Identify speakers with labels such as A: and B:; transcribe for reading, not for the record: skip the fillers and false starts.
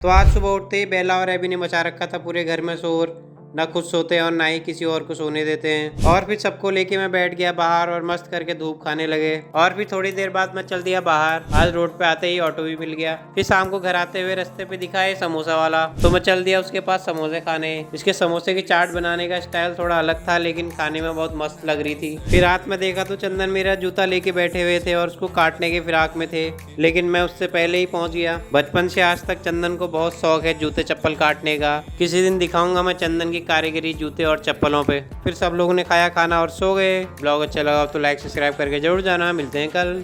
A: तो आज सुबह उठते ही बेला और एबी ने मचा रखा था पूरे घर में शोर। न खुद सोते हैं और ना ही किसी और को सोने देते हैं। और फिर सबको लेके मैं बैठ गया बाहर और मस्त करके धूप खाने लगे। और फिर थोड़ी देर बाद मैं चल दिया बाहर। आज रोड पे आते ही ऑटो भी मिल गया। फिर शाम को घर आते हुए रास्ते पे दिखा है समोसा वाला, तो मैं चल दिया उसके पास समोसे खाने। इसके समोसे की चाट बनाने का स्टाइल थोड़ा अलग था, लेकिन खाने में बहुत मस्त लग रही थी। फिर रात में देखा तो चंदन मेरा जूता लेके बैठे हुए थे और उसको काटने के फिराक में थे, लेकिन मैं उससे पहले ही पहुंच गया। बचपन से आज तक चंदन को बहुत शौक है जूते चप्पल काटने का। किसी दिन दिखाऊंगा मैं चंदन की कारीगरी जूते और चप्पलों पे। फिर सब लोगों ने खाया खाना और सो गए। ब्लॉग अच्छा लगा तो लाइक सब्सक्राइब करके जरूर जाना। मिलते हैं कल।